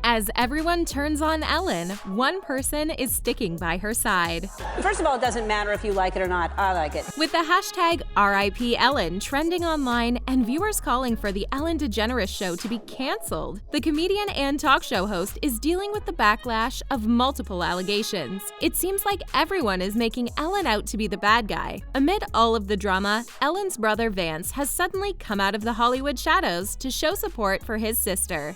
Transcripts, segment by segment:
As everyone turns on Ellen, one person is sticking by her side. First of all, it doesn't matter if you like it or not. I like it. With the hashtag RIP Ellen trending online and viewers calling for the Ellen DeGeneres show to be canceled, the comedian and talk show host is dealing with the backlash of multiple allegations. It seems like everyone is making Ellen out to be the bad guy. Amid all of the drama, Ellen's brother Vance has suddenly come out of the Hollywood shadows to show support for his sister.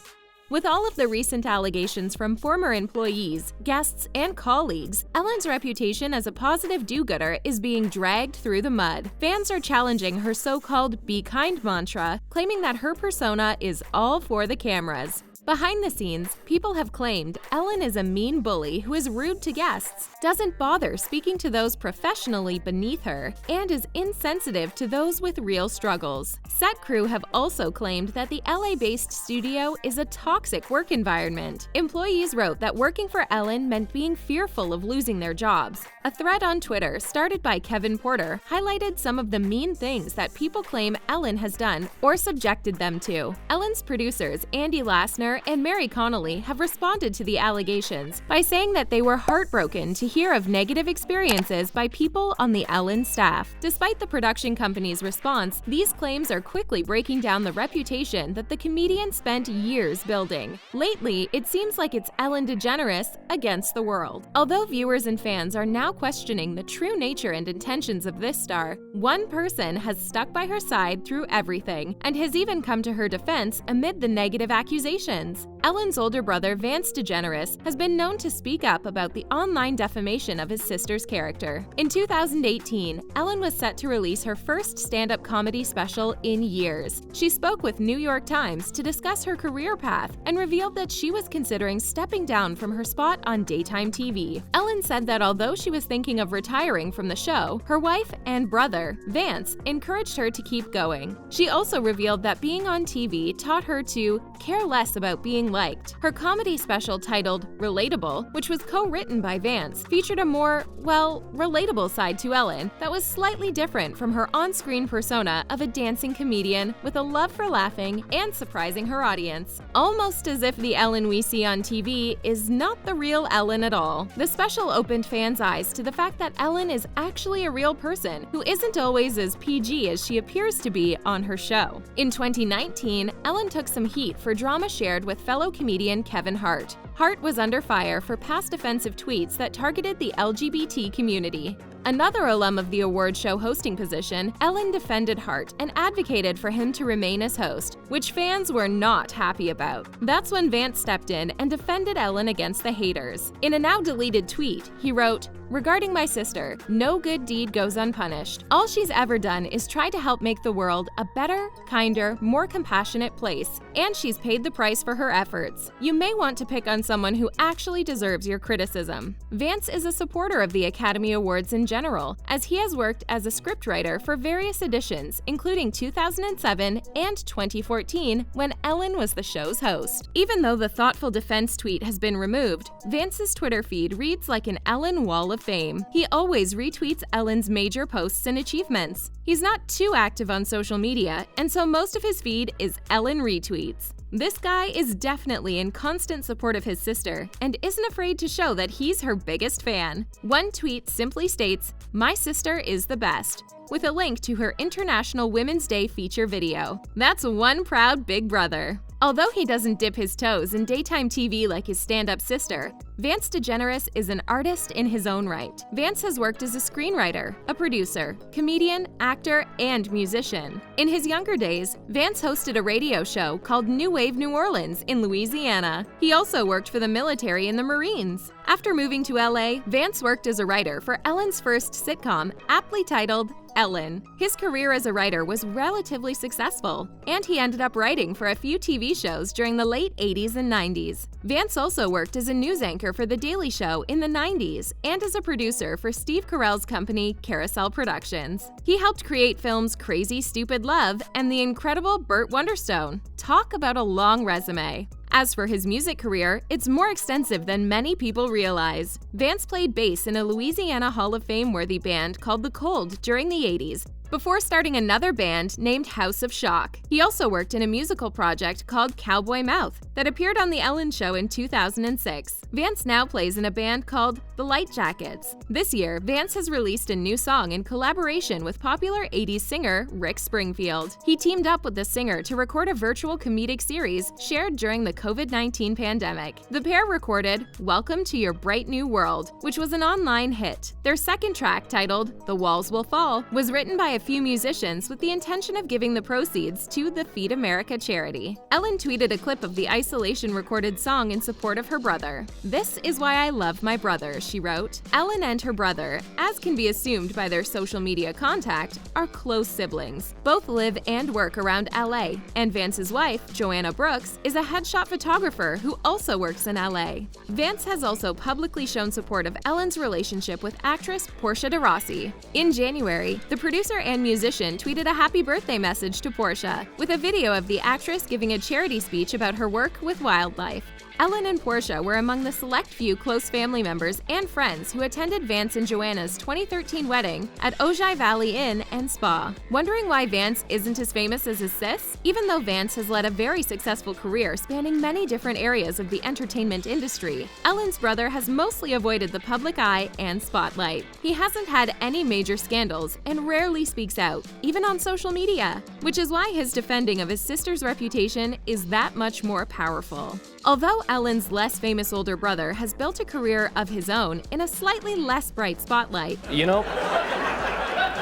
With all of the recent allegations from former employees, guests, and colleagues, Ellen's reputation as a positive do-gooder is being dragged through the mud. Fans are challenging her so-called "be kind" mantra, claiming that her persona is all for the cameras. Behind the scenes, people have claimed Ellen is a mean bully who is rude to guests, doesn't bother speaking to those professionally beneath her, and is insensitive to those with real struggles. Set crew have also claimed that the LA-based studio is a toxic work environment. Employees wrote that working for Ellen meant being fearful of losing their jobs. A thread on Twitter, started by Kevin Porter, highlighted some of the mean things that people claim Ellen has done or subjected them to. Ellen's producers, Andy Lassner and Mary Connolly, have responded to the allegations by saying that they were heartbroken to hear of negative experiences by people on the Ellen staff. Despite the production company's response, these claims are quickly breaking down the reputation that the comedian spent years building. Lately, it seems like it's Ellen DeGeneres against the world. Although viewers and fans are now questioning the true nature and intentions of this star, one person has stuck by her side through everything and has even come to her defense amid the negative accusations. Ellen's older brother, Vance Degeneres, has been known to speak up about the online defamation of his sister's character. In 2018, Ellen was set to release her first stand-up comedy special in years. She spoke with New York Times to discuss her career path and revealed that she was considering stepping down from her spot on daytime TV. Ellen said that although she was thinking of retiring from the show, her wife and brother, Vance, encouraged her to keep going. She also revealed that being on TV taught her to care less about being liked. Her comedy special titled Relatable, which was co-written by Vance, featured a more, relatable side to Ellen that was slightly different from her on-screen persona of a dancing comedian with a love for laughing and surprising her audience. Almost as if the Ellen we see on TV is not the real Ellen at all. The special opened fans' eyes to the fact that Ellen is actually a real person who isn't always as PG as she appears to be on her show. In 2019, Ellen took some heat for drama shared with fellow comedian Kevin Hart. Hart was under fire for past offensive tweets that targeted the LGBT community. Another alum of the award show hosting position, Ellen defended Hart and advocated for him to remain as host, which fans were not happy about. That's when Vance stepped in and defended Ellen against the haters. In a now-deleted tweet, he wrote, "Regarding my sister, no good deed goes unpunished. All she's ever done is try to help make the world a better, kinder, more compassionate place, and she's paid the price for her efforts. You may want to pick on someone who actually deserves your criticism." Vance is a supporter of the Academy Awards in general, as he has worked as a scriptwriter for various editions, including 2007 and 2014, when Ellen was the show's host. Even though the thoughtful defense tweet has been removed, Vance's Twitter feed reads like an Ellen wall of fame. He always retweets Ellen's major posts and achievements. He's not too active on social media, and so most of his feed is Ellen retweets. This guy is definitely in constant support of his sister and isn't afraid to show that he's her biggest fan. One tweet simply states, "My sister is the best," with a link to her International Women's Day feature video. That's one proud big brother. Although he doesn't dip his toes in daytime TV like his stand-up sister, Vance Degeneres is an artist in his own right. Vance has worked as a screenwriter, a producer, comedian, actor, and musician. In his younger days, Vance hosted a radio show called New Wave New Orleans in Louisiana. He also worked for the military and the Marines. After moving to LA, Vance worked as a writer for Ellen's first sitcom, aptly titled Ellen. His career as a writer was relatively successful, and he ended up writing for a few TV shows during the late 80s and 90s. Vance also worked as a news anchor for The Daily Show in the 90s and as a producer for Steve Carell's company, Carousel Productions. He helped create films Crazy Stupid Love and The Incredible Burt Wonderstone. Talk about a long resume. As for his music career, it's more extensive than many people realize. Vance played bass in a Louisiana Hall of Fame-worthy band called The Cold during the 80s, before starting another band named House of Shock. He also worked in a musical project called Cowboy Mouth that appeared on The Ellen Show in 2006. Vance now plays in a band called The Light Jackets. This year, Vance has released a new song in collaboration with popular 80s singer Rick Springfield. He teamed up with the singer to record a virtual comedic series shared during the COVID-19 pandemic. The pair recorded Welcome to Your Bright New World, which was an online hit. Their second track, titled The Walls Will Fall, was written by a few musicians with the intention of giving the proceeds to the Feed America charity. Ellen tweeted a clip of the isolation-recorded song in support of her brother. "This is why I love my brother," she wrote. Ellen and her brother, as can be assumed by their social media contact, are close siblings. Both live and work around LA, and Vance's wife, Joanna Brooks, is a headshot photographer who also works in LA. Vance has also publicly shown support of Ellen's relationship with actress Portia de Rossi. In January, the producer and musician tweeted a happy birthday message to Portia, with a video of the actress giving a charity speech about her work with wildlife. Ellen and Portia were among the select few close family members and friends who attended Vance and Joanna's 2013 wedding at Ojai Valley Inn and Spa. Wondering why Vance isn't as famous as his sis? Even though Vance has led a very successful career spanning many different areas of the entertainment industry, Ellen's brother has mostly avoided the public eye and spotlight. He hasn't had any major scandals and rarely speaks out, even on social media, which is why his defending of his sister's reputation is that much more powerful. Although Ellen's less famous older brother has built a career of his own in a slightly less bright spotlight. You know,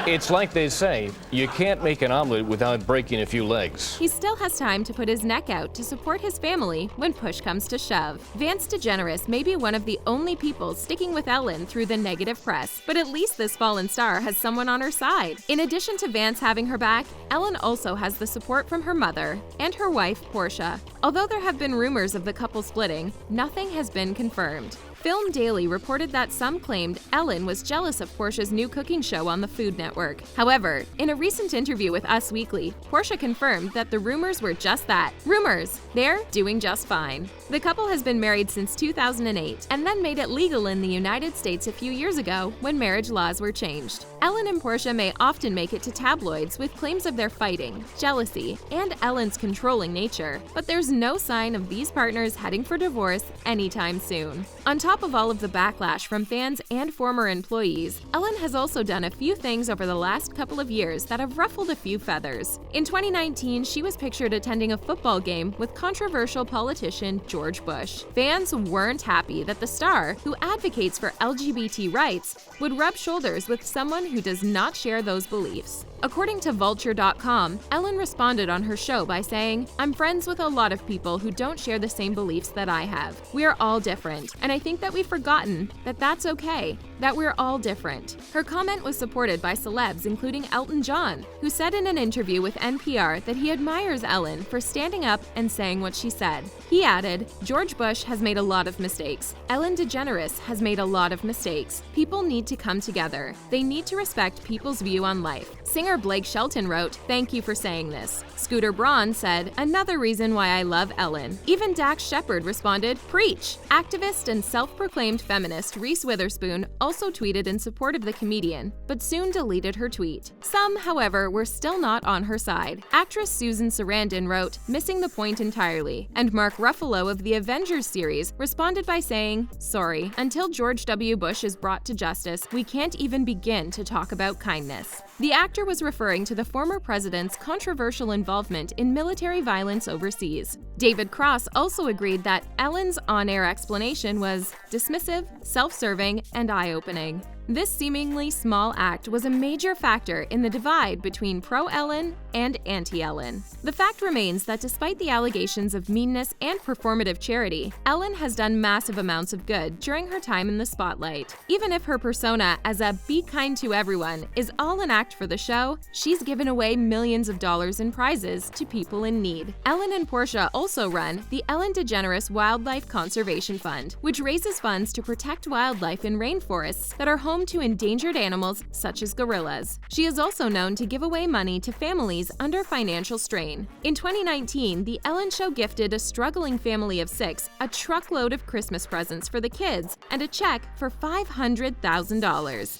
it's like they say, you can't make an omelet without breaking a few legs. He still has time to put his neck out to support his family when push comes to shove. Vance Degeneres may be one of the only people sticking with Ellen through the negative press, but at least this fallen star has someone on her side. In addition to Vance having her back, Ellen also has the support from her mother and her wife, Portia. Although there have been rumors of the couple splitting, nothing has been confirmed. Film Daily reported that some claimed Ellen was jealous of Portia's new cooking show on the Food Network. However, in a recent interview with Us Weekly, Portia confirmed that the rumors were just that, rumors. They're doing just fine. The couple has been married since 2008 and then made it legal in the United States a few years ago when marriage laws were changed. Ellen and Portia may often make it to tabloids with claims of their fighting, jealousy, and Ellen's controlling nature, but there's no sign of these partners heading for divorce anytime soon. On top of all of the backlash from fans and former employees, Ellen has also done a few things over the last couple of years that have ruffled a few feathers. In 2019, she was pictured attending a football game with controversial politician George Bush. Fans weren't happy that the star, who advocates for LGBT rights, would rub shoulders with someone who does not share those beliefs. According to Vulture.com, Ellen responded on her show by saying, "I'm friends with a lot of people who don't share the same beliefs that I have. We are all different, and I think that we've forgotten that that's okay, that we're all different." Her comment was supported by celebs including Elton John, who said in an interview with NPR that he admires Ellen for standing up and saying what she said. He added, "George Bush has made a lot of mistakes. Ellen DeGeneres has made a lot of mistakes. People need to come together. They need to respect people's view on life." Singer Blake Shelton wrote, "Thank you for saying this." Scooter Braun said, "Another reason why I love Ellen." Even Dax Shepard responded, "Preach!" Activist and self-proclaimed feminist Reese Witherspoon also tweeted in support of the comedian, but soon deleted her tweet. Some, however, were still not on her side. Actress Susan Sarandon wrote, "Missing the point entirely," and Mark Ruffalo of the Avengers series responded by saying, "Sorry, until George W. Bush is brought to justice, we can't even begin to talk about kindness." The actor was referring to the former president's controversial involvement in military violence overseas. David Cross also agreed that Ellen's on-air explanation was dismissive, self-serving, and eye-opening. This seemingly small act was a major factor in the divide between pro-Ellen and anti-Ellen. The fact remains that despite the allegations of meanness and performative charity, Ellen has done massive amounts of good during her time in the spotlight. Even if her persona as a "be kind to everyone" is all an act for the show, she's given away millions of dollars in prizes to people in need. Ellen and Portia also run the Ellen DeGeneres Wildlife Conservation Fund, which raises funds to protect wildlife in rainforests that are home to endangered animals such as gorillas. She is also known to give away money to families families under financial strain. In 2019, The Ellen Show gifted a struggling family of 6 a truckload of Christmas presents for the kids and a check for $500,000.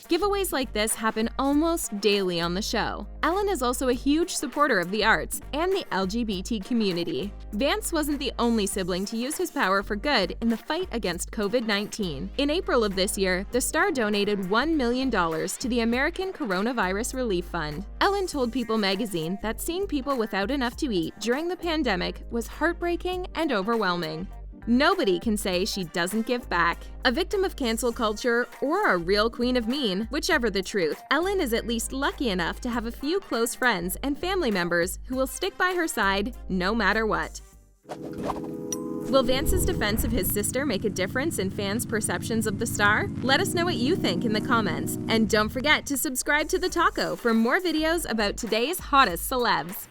Giveaways like this happen almost daily on the show. Ellen is also a huge supporter of the arts and the LGBT community. Vance wasn't the only sibling to use his power for good in the fight against COVID-19. In April of this year, the star donated $1 million to the American Coronavirus Relief Fund. Ellen told People magazine that seeing people without enough to eat during the pandemic was heartbreaking and overwhelming. Nobody can say she doesn't give back. A victim of cancel culture or a real queen of mean, whichever the truth, Ellen is at least lucky enough to have a few close friends and family members who will stick by her side no matter what. Will Vance's defense of his sister make a difference in fans' perceptions of the star? Let us know what you think in the comments. And don't forget to subscribe to The Taco for more videos about today's hottest celebs.